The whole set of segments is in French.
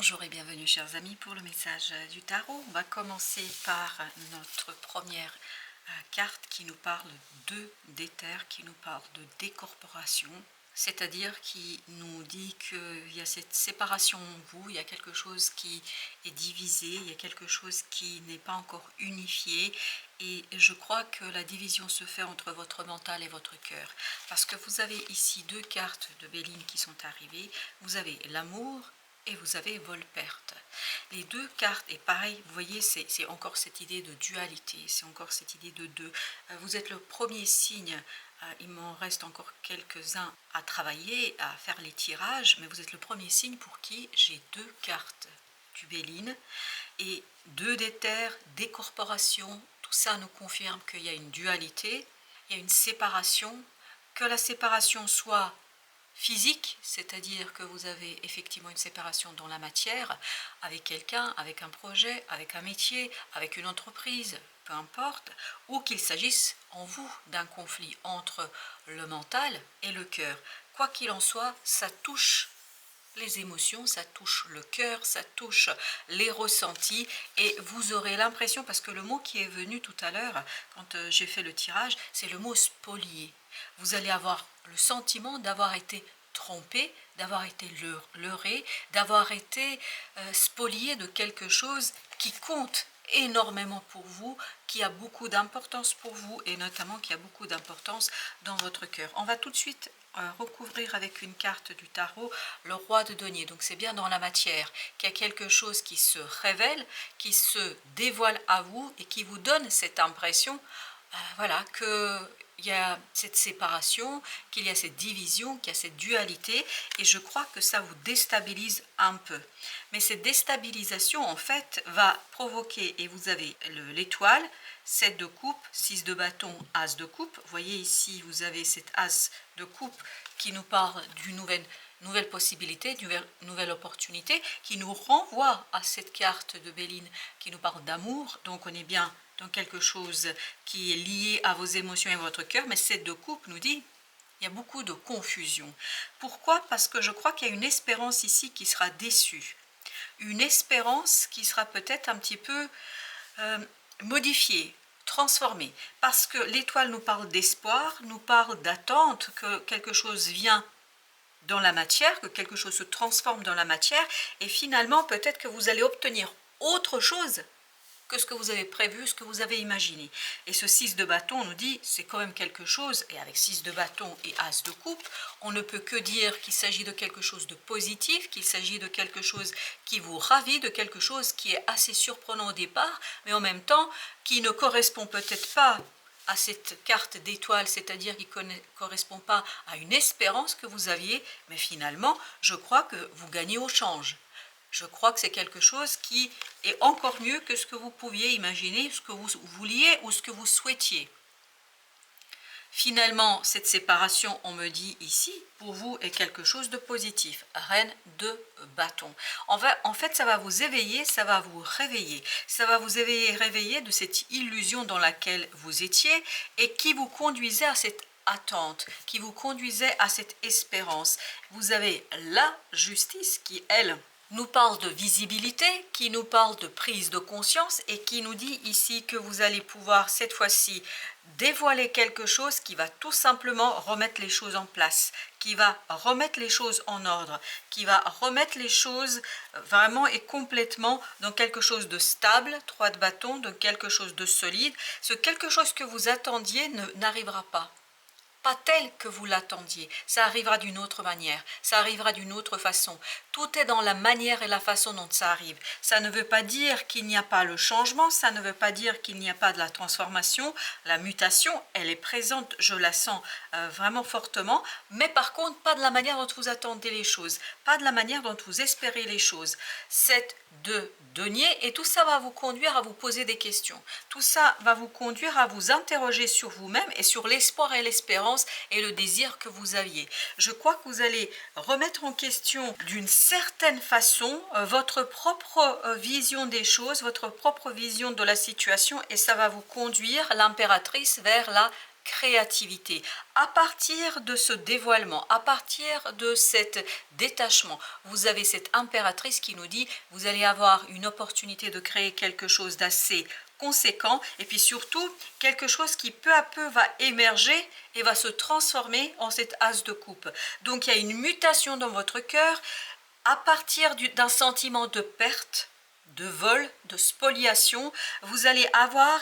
Bonjour et bienvenue chers amis pour le message du tarot. On va commencer par notre première carte qui nous parle d'éther, qui nous parle de décorporation, c'est-à-dire qui nous dit qu'il y a cette séparation en vous, il y a quelque chose qui est divisé, il y a quelque chose qui n'est pas encore unifié, et je crois que la division se fait entre votre mental et votre cœur, parce que vous avez ici deux cartes de Béline qui sont arrivées. Vous avez l'amour et vous avez vol-perte. Les deux cartes, et pareil, vous voyez, c'est encore cette idée de dualité, c'est encore cette idée de deux. Vous êtes le premier signe, il m'en reste encore quelques-uns à travailler, à faire les tirages, mais vous êtes le premier signe pour qui j'ai deux cartes du Béline et deux d'éther, décorporation. Tout ça nous confirme qu'il y a une dualité, il y a une séparation, que la séparation soit physique, c'est-à-dire que vous avez effectivement une séparation dans la matière, avec quelqu'un, avec un projet, avec un métier, avec une entreprise, peu importe, ou qu'il s'agisse en vous d'un conflit entre le mental et le cœur. Quoi qu'il en soit, ça touche les émotions, ça touche le cœur, ça touche les ressentis, et vous aurez l'impression, parce que le mot qui est venu tout à l'heure, quand j'ai fait le tirage, c'est le mot spolié. Vous allez avoir le sentiment d'avoir été trompé, d'avoir été leurré, d'avoir été spolié de quelque chose qui compte énormément pour vous, qui a beaucoup d'importance pour vous, et notamment qui a beaucoup d'importance dans votre cœur. On va tout de suite recouvrir avec une carte du tarot le roi de denier. Donc c'est bien dans la matière qu'il y a quelque chose qui se révèle, qui se dévoile à vous et qui vous donne cette impression, voilà, qu'il y a cette séparation, qu'il y a cette division, qu'il y a cette dualité, et je crois que ça vous déstabilise un peu. Mais cette déstabilisation, en fait, va provoquer, et vous avez l'étoile, 7 de coupe, 6 de bâton, as de coupe. Vous voyez ici, vous avez cet as de coupe qui nous parle d'une nouvelle possibilité, d'une nouvelle opportunité, qui nous renvoie à cette carte de Béline qui nous parle d'amour. Donc on est bien dans quelque chose qui est lié à vos émotions et votre cœur, mais cette de coupe nous dit il y a beaucoup de confusion. Pourquoi? Parce que je crois qu'il y a une espérance ici qui sera déçue, une espérance qui sera peut-être un petit peu modifiée, transformée, parce que l'étoile nous parle d'espoir, nous parle d'attente, que quelque chose vient dans la matière, que quelque chose se transforme dans la matière, et finalement peut-être que vous allez obtenir autre chose que ce que vous avez prévu, ce que vous avez imaginé. Et ce 6 de bâton nous dit, c'est quand même quelque chose, et avec 6 de bâton et as de coupe, on ne peut que dire qu'il s'agit de quelque chose de positif, qu'il s'agit de quelque chose qui vous ravit, de quelque chose qui est assez surprenant au départ, mais en même temps qui ne correspond peut-être pas à cette carte d'étoile, c'est-à-dire qui ne correspond pas à une espérance que vous aviez, mais finalement, je crois que vous gagnez au change. Je crois que c'est quelque chose qui est encore mieux que ce que vous pouviez imaginer, ce que vous vouliez ou ce que vous souhaitiez. Finalement, cette séparation, on me dit ici, pour vous, est quelque chose de positif. Reine de bâton. En fait, ça va vous éveiller, ça va vous réveiller. Ça va vous éveiller, réveiller de cette illusion dans laquelle vous étiez et qui vous conduisait à cette attente, qui vous conduisait à cette espérance. Vous avez la justice qui, elle, nous parle de visibilité, qui nous parle de prise de conscience et qui nous dit ici que vous allez pouvoir cette fois-ci dévoiler quelque chose qui va tout simplement remettre les choses en place, qui va remettre les choses en ordre, qui va remettre les choses vraiment et complètement dans quelque chose de stable, 3 de bâton, de quelque chose de solide. Ce quelque chose que vous attendiez n'arrivera pas tel que vous l'attendiez, ça arrivera d'une autre manière, ça arrivera d'une autre façon. Tout est dans la manière et la façon dont ça arrive. Ça ne veut pas dire qu'il n'y a pas le changement, ça ne veut pas dire qu'il n'y a pas de la transformation, la mutation, elle est présente, je la sens vraiment fortement, mais par contre, pas de la manière dont vous attendez les choses, pas de la manière dont vous espérez les choses. 7 de denier, et tout ça va vous conduire à vous poser des questions. Tout ça va vous conduire à vous interroger sur vous-même et sur l'espoir et l'espérance et le désir que vous aviez. Je crois que vous allez remettre en question d'une certaine façon votre propre vision des choses, votre propre vision de la situation, et ça va vous conduire, l'impératrice, vers la créativité. À partir de ce dévoilement, à partir de cet détachement, vous avez cette impératrice qui nous dit vous allez avoir une opportunité de créer quelque chose d'assez conséquent et puis surtout quelque chose qui peu à peu va émerger et va se transformer en cet as de coupe. Donc il y a une mutation dans votre cœur à partir d'un sentiment de perte, de vol, de spoliation. Vous allez avoir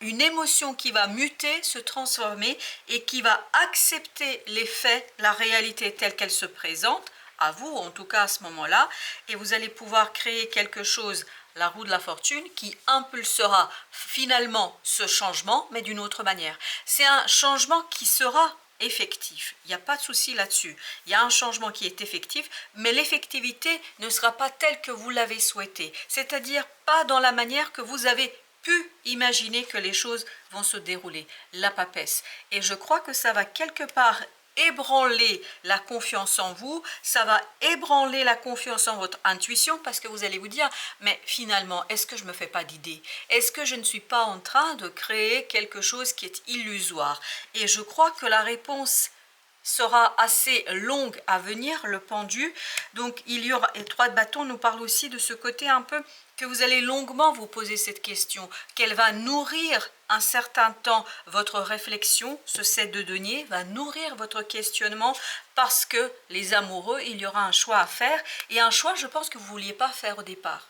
une émotion qui va muter, se transformer et qui va accepter les faits, la réalité telle qu'elle se présente, à vous en tout cas à ce moment-là, et vous allez pouvoir créer quelque chose, la roue de la fortune, qui impulsera finalement ce changement, mais d'une autre manière. C'est un changement qui sera effectif, il n'y a pas de souci là-dessus. Il y a un changement qui est effectif, mais l'effectivité ne sera pas telle que vous l'avez souhaité, c'est-à-dire pas dans la manière que vous avez pu imaginer que les choses vont se dérouler, la papesse. Et je crois que ça va quelque part ébranler la confiance en vous, ça va ébranler la confiance en votre intuition parce que vous allez vous dire, mais finalement, est-ce que je ne me fais pas d'idée? Est-ce que je ne suis pas en train de créer quelque chose qui est illusoire? Et je crois que la réponse sera assez longue à venir, le pendu. Donc il y aura, et 3 de bâton nous parle aussi de ce côté un peu que vous allez longuement vous poser cette question, qu'elle va nourrir un certain temps votre réflexion, ce 7 de denier va nourrir votre questionnement parce que les amoureux, il y aura un choix à faire et un choix je pense que vous ne vouliez pas faire au départ.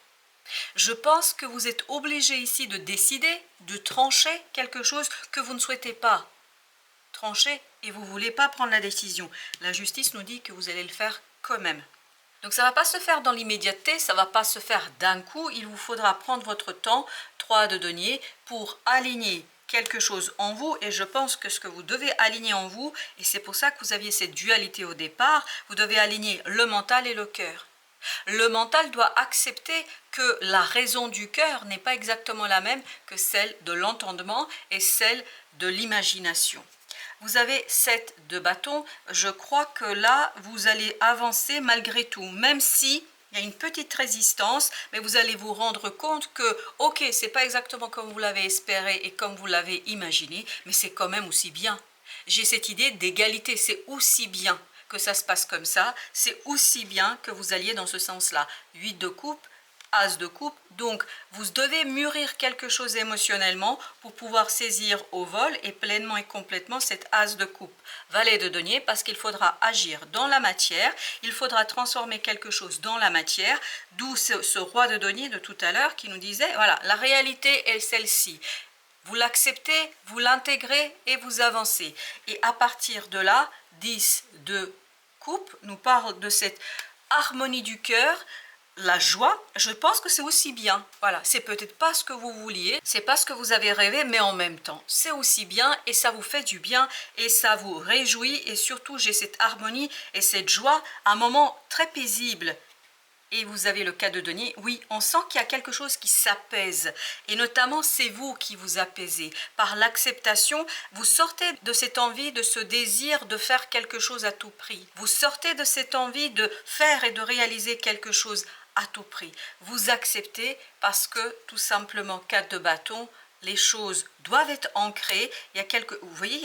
Je pense que vous êtes obligé ici de décider, de trancher quelque chose que vous ne souhaitez pas trancher et vous ne voulez pas prendre la décision. La justice nous dit que vous allez le faire quand même. Donc ça ne va pas se faire dans l'immédiateté, ça ne va pas se faire d'un coup, il vous faudra prendre votre temps, 3 de denier, pour aligner quelque chose en vous et je pense que ce que vous devez aligner en vous, et c'est pour ça que vous aviez cette dualité au départ, vous devez aligner le mental et le cœur. Le mental doit accepter que la raison du cœur n'est pas exactement la même que celle de l'entendement et celle de l'imagination. Vous avez 7 de bâton, je crois que là, vous allez avancer malgré tout, même si il y a une petite résistance, mais vous allez vous rendre compte que, ok, c'est pas exactement comme vous l'avez espéré et comme vous l'avez imaginé, mais c'est quand même aussi bien. J'ai cette idée d'égalité, c'est aussi bien que ça se passe comme ça, c'est aussi bien que vous alliez dans ce sens-là. 8 de coupe, as de coupe, donc vous devez mûrir quelque chose émotionnellement pour pouvoir saisir au vol et pleinement et complètement cet as de coupe. Valet de denier parce qu'il faudra agir dans la matière, il faudra transformer quelque chose dans la matière, d'où ce roi de denier de tout à l'heure qui nous disait, voilà, la réalité est celle-ci. Vous l'acceptez, vous l'intégrez et vous avancez. Et à partir de là, 10 de coupe nous parle de cette harmonie du cœur, la joie. Je pense que c'est aussi bien. Voilà, c'est peut-être pas ce que vous vouliez, c'est pas ce que vous avez rêvé, mais en même temps, c'est aussi bien et ça vous fait du bien et ça vous réjouit et surtout j'ai cette harmonie et cette joie, un moment très paisible. Et vous avez le cas de denier, oui, on sent qu'il y a quelque chose qui s'apaise. Et notamment, c'est vous qui vous apaisez. Par l'acceptation, vous sortez de cette envie, de ce désir de faire quelque chose à tout prix. Vous sortez de cette envie de faire et de réaliser quelque chose à tout prix. Vous acceptez parce que, tout simplement, 4 de bâton, les choses doivent être ancrées. Il y a vous voyez,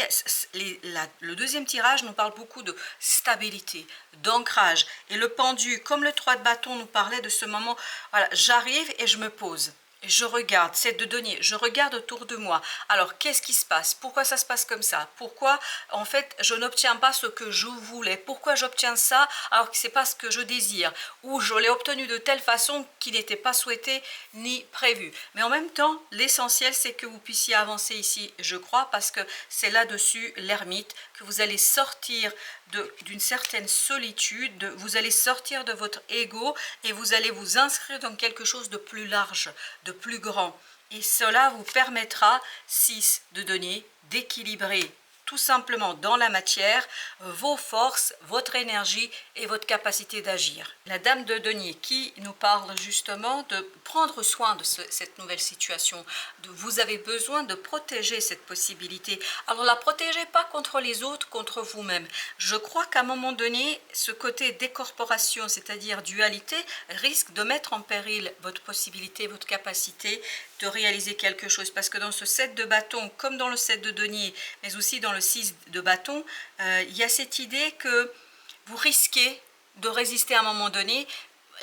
le deuxième tirage nous parle beaucoup de stabilité, d'ancrage. Et le pendu, comme le 3 de bâton nous parlait de ce moment, voilà, j'arrive et je me pose. Je regarde, 7 de denier, je regarde autour de moi. Alors, qu'est-ce qui se passe? Pourquoi ça se passe comme ça? Pourquoi, en fait, je n'obtiens pas ce que je voulais? Pourquoi j'obtiens ça alors que ce n'est pas ce que je désire? Ou je l'ai obtenu de telle façon qui n'était pas souhaitée ni prévue. Mais en même temps, l'essentiel, c'est que vous puissiez avancer ici, je crois, parce que c'est là-dessus l'ermite, que vous allez sortir d'une certaine solitude, vous allez sortir de votre ego et vous allez vous inscrire dans quelque chose de plus large, de plus grand. Et cela vous permettra, 6 de denier, d'équilibrer tout simplement dans la matière vos forces, votre énergie et votre capacité d'agir. La dame de denier qui nous parle justement de prendre soin de cette nouvelle situation. Vous avez besoin de protéger cette possibilité. Alors la protégez pas contre les autres, contre vous-même. Je crois qu'à un moment donné, ce côté décorporation, c'est-à-dire dualité, risque de mettre en péril votre possibilité, votre capacité de réaliser quelque chose. Parce que dans ce 7 de bâton, comme dans le 7 de denier, mais aussi dans le 6 de bâton, il y a cette idée que vous risquez de résister à un moment donné.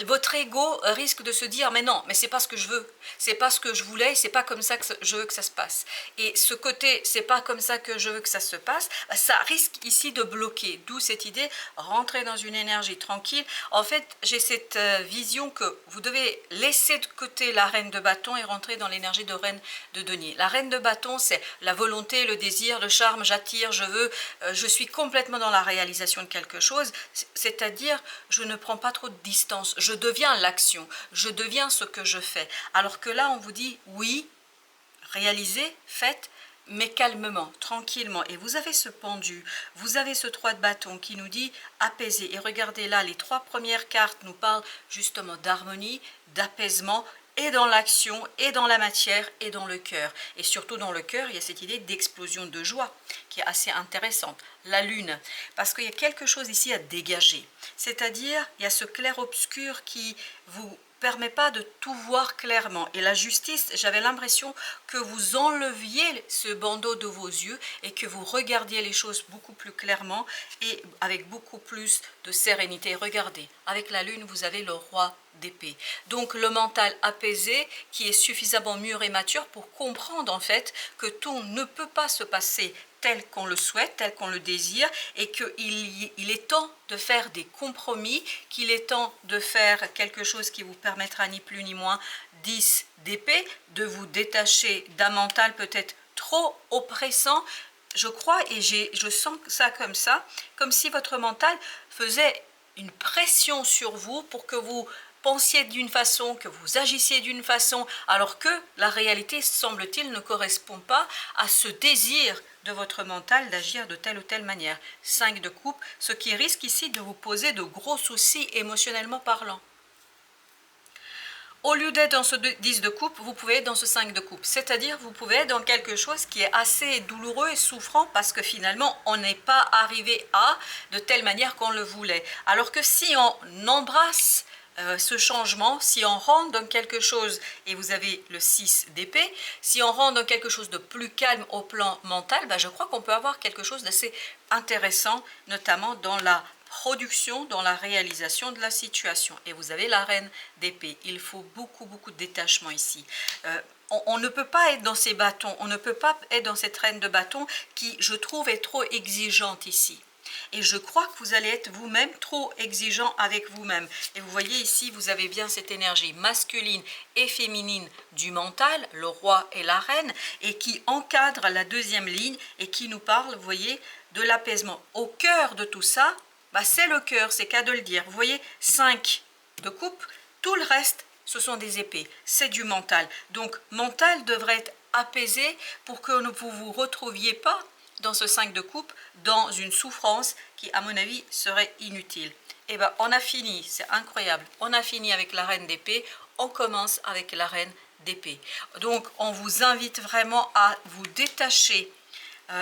Votre ego risque de se dire mais non, mais c'est pas ce que je veux, c'est pas ce que je voulais, c'est pas comme ça que je veux que ça se passe. Et ce côté c'est pas comme ça que je veux que ça se passe, ça risque ici de bloquer. D'où cette idée, rentrer dans une énergie tranquille. En fait, j'ai cette vision que vous devez laisser de côté la reine de bâton et rentrer dans l'énergie de reine de denier. La reine de bâton, c'est la volonté, le désir, le charme, j'attire, je veux, je suis complètement dans la réalisation de quelque chose, c'est-à-dire je ne prends pas trop de distance. Je deviens l'action, je deviens ce que je fais. Alors que là, on vous dit, oui, réalisez, faites, mais calmement, tranquillement. Et vous avez ce pendu, vous avez ce 3 de bâton qui nous dit apaiser. Et regardez là, les 3 premières cartes nous parlent justement d'harmonie, d'apaisement, et dans l'action, et dans la matière, et dans le cœur. Et surtout dans le cœur, il y a cette idée d'explosion de joie qui est assez intéressante. La lune, parce qu'il y a quelque chose ici à dégager. C'est-à-dire, il y a ce clair-obscur qui vous permet pas de tout voir clairement. Et la justice, j'avais l'impression que vous enleviez ce bandeau de vos yeux et que vous regardiez les choses beaucoup plus clairement et avec beaucoup plus de sérénité. Regardez, avec la lune, vous avez le roi d'épée. Donc le mental apaisé qui est suffisamment mûr et mature pour comprendre en fait que tout ne peut pas se passer tel qu'on le souhaite, tel qu'on le désire, et qu'il est temps de faire des compromis, qu'il est temps de faire quelque chose qui vous permettra ni plus ni moins 10 d'épée, de vous détacher d'un mental peut-être trop oppressant. Je crois et je sens ça, comme si votre mental faisait une pression sur vous pour que vous pensiez d'une façon, que vous agissiez d'une façon, alors que la réalité, semble-t-il, ne correspond pas à ce désir de votre mental d'agir de telle ou telle manière. 5 de coupe, ce qui risque ici de vous poser de gros soucis émotionnellement parlant. Au lieu d'être dans ce 10 de coupe, vous pouvez être dans ce 5 de coupe. C'est-à-dire, vous pouvez être dans quelque chose qui est assez douloureux et souffrant parce que finalement, on n'est pas arrivé à de telle manière qu'on le voulait. Alors que si on embrasse ce changement, si on rentre dans quelque chose, et vous avez le 6 d'épée, si on rentre dans quelque chose de plus calme au plan mental, je crois qu'on peut avoir quelque chose d'assez intéressant, notamment dans la production, dans la réalisation de la situation. Et vous avez la reine d'épée. Il faut beaucoup de détachement ici. On ne peut pas être dans ces bâtons, on ne peut pas être dans cette reine de bâton qui, je trouve, est trop exigeante ici. Et je crois que vous allez être vous-même trop exigeant avec vous-même. Et vous voyez ici, vous avez bien cette énergie masculine et féminine du mental, le roi et la reine, et qui encadre la deuxième ligne et qui nous parle, vous voyez, de l'apaisement. Au cœur de tout ça, c'est le cœur, c'est qu'à de le dire. Vous voyez, 5 de coupe, tout le reste, ce sont des épées, c'est du mental. Donc, mental devrait être apaisé pour que vous ne vous retrouviez pas dans ce 5 de coupe, dans une souffrance qui, à mon avis, serait inutile. Et bien, on a fini, c'est incroyable, on a fini avec la reine d'épée, on commence avec la reine d'épée. Donc, on vous invite vraiment à vous détacher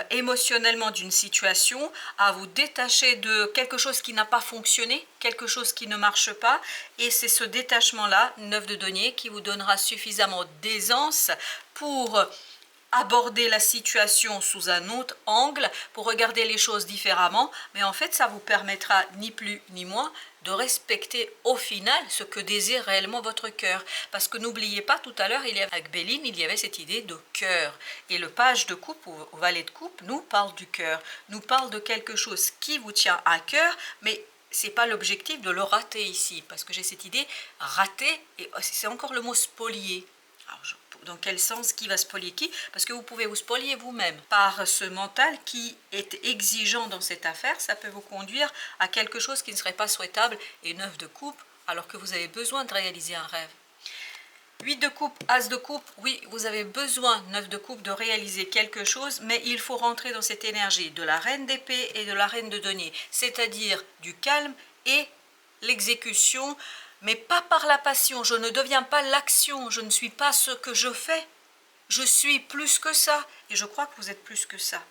émotionnellement d'une situation, à vous détacher de quelque chose qui n'a pas fonctionné, quelque chose qui ne marche pas, et c'est ce détachement-là, 9 de denier, qui vous donnera suffisamment d'aisance pour aborder la situation sous un autre angle, pour regarder les choses différemment, mais en fait ça vous permettra ni plus ni moins de respecter au final ce que désire réellement votre cœur. Parce que n'oubliez pas, tout à l'heure, avec Béline, il y avait cette idée de cœur. Et le page de coupe, ou valet de coupe, nous parle du cœur, nous parle de quelque chose qui vous tient à cœur, mais c'est pas l'objectif de le rater ici, parce que j'ai cette idée, rater, et c'est encore le mot spolier. Alors, dans quel sens, qui va spolier qui? Parce que vous pouvez vous spolier vous-même par ce mental qui est exigeant dans cette affaire. Ça peut vous conduire à quelque chose qui ne serait pas souhaitable, et 9 de coupe, alors que vous avez besoin de réaliser un rêve. 8 de coupe, as de coupe, oui, vous avez besoin, 9 de coupe, de réaliser quelque chose, mais il faut rentrer dans cette énergie de la reine d'épée et de la reine de denier, c'est-à-dire du calme et l'exécution, mais pas par la passion. Je ne deviens pas l'action, je ne suis pas ce que je fais, je suis plus que ça, et je crois que vous êtes plus que ça.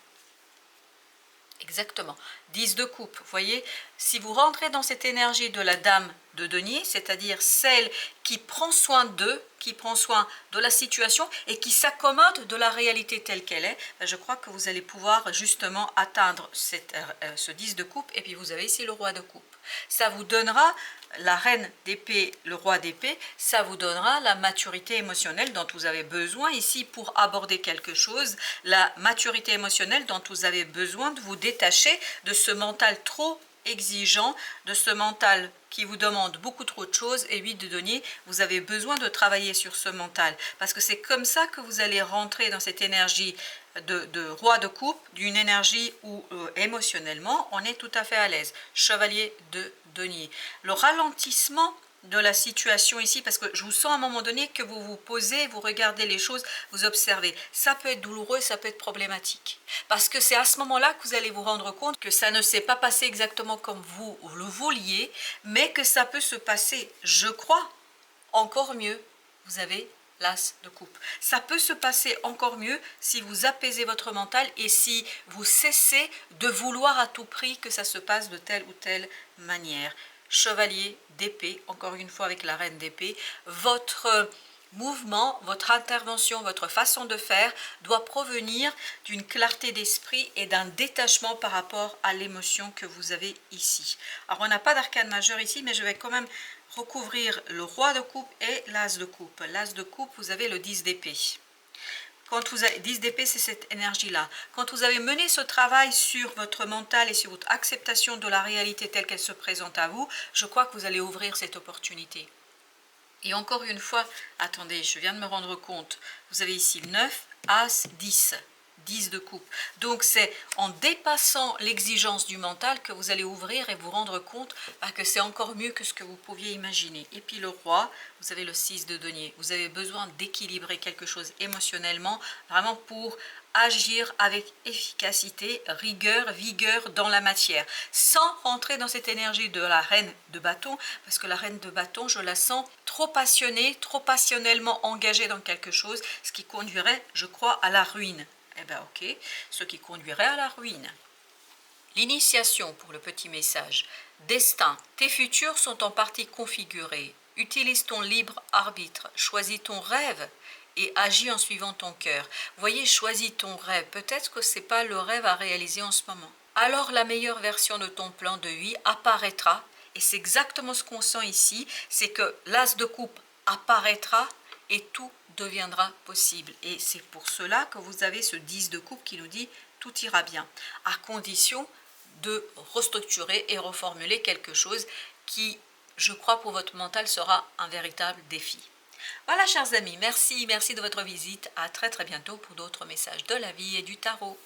Exactement. 10 de coupe, vous voyez, si vous rentrez dans cette énergie de la dame de denier, c'est-à-dire celle qui prend soin d'eux, qui prend soin de la situation et qui s'accommode de la réalité telle qu'elle est, je crois que vous allez pouvoir justement atteindre ce 10 de coupe, et puis vous avez ici le roi de coupe. Ça vous donnera la reine d'épée, le roi d'épée, ça vous donnera la maturité émotionnelle dont vous avez besoin ici pour aborder quelque chose, la maturité émotionnelle dont vous avez besoin de vous détacher de ce mental trop exigeant, de ce mental qui vous demande beaucoup trop de choses. Et 8 de denier, vous avez besoin de travailler sur ce mental, parce que c'est comme ça que vous allez rentrer dans cette énergie de roi de coupe, d'une énergie où émotionnellement on est tout à fait à l'aise. Chevalier de denier, le ralentissement de la situation ici, parce que je vous sens à un moment donné que vous vous posez, vous regardez les choses, vous observez. Ça peut être douloureux, ça peut être problématique. Parce que c'est à ce moment-là que vous allez vous rendre compte que ça ne s'est pas passé exactement comme vous le vouliez, mais que ça peut se passer, je crois, encore mieux. Vous avez l'as de coupe. Ça peut se passer encore mieux si vous apaisez votre mental et si vous cessez de vouloir à tout prix que ça se passe de telle ou telle manière. Chevalier d'épée, encore une fois avec la reine d'épée, votre mouvement, votre intervention, votre façon de faire doit provenir d'une clarté d'esprit et d'un détachement par rapport à l'émotion que vous avez ici. Alors on n'a pas d'arcane majeur ici, mais je vais quand même recouvrir le roi de coupe et l'as de coupe. L'as de coupe, vous avez le 10 d'épée. Quand vous avez 10 d'épée, c'est cette énergie-là. Quand vous avez mené ce travail sur votre mental et sur votre acceptation de la réalité telle qu'elle se présente à vous, je crois que vous allez ouvrir cette opportunité. Et encore une fois, attendez, je viens de me rendre compte, vous avez ici 9, as, 10. 10 de coupe. Donc c'est en dépassant l'exigence du mental que vous allez ouvrir et vous rendre compte que c'est encore mieux que ce que vous pouviez imaginer. Et puis le roi, vous avez le 6 de denier. Vous avez besoin d'équilibrer quelque chose émotionnellement, vraiment pour agir avec efficacité, rigueur, vigueur dans la matière, sans rentrer dans cette énergie de la reine de bâton, parce que la reine de bâton, je la sens trop passionnée, trop passionnellement engagée dans quelque chose, ce qui conduirait, je crois, à la ruine. Eh bien ok, ce qui conduirait à la ruine. L'initiation pour le petit message. Destin, tes futurs sont en partie configurés. Utilise ton libre arbitre, choisis ton rêve et agis en suivant ton cœur. Vous voyez, choisis ton rêve. Peut-être que ce n'est pas le rêve à réaliser en ce moment. Alors la meilleure version de ton plan de vie apparaîtra. Et c'est exactement ce qu'on sent ici, c'est que l'as de coupe apparaîtra et tout deviendra possible. Et c'est pour cela que vous avez ce 10 de coupe qui nous dit tout ira bien, à condition de restructurer et reformuler quelque chose qui, je crois, pour votre mental sera un véritable défi. Voilà, chers amis, merci de votre visite. À très bientôt pour d'autres messages de la vie et du tarot.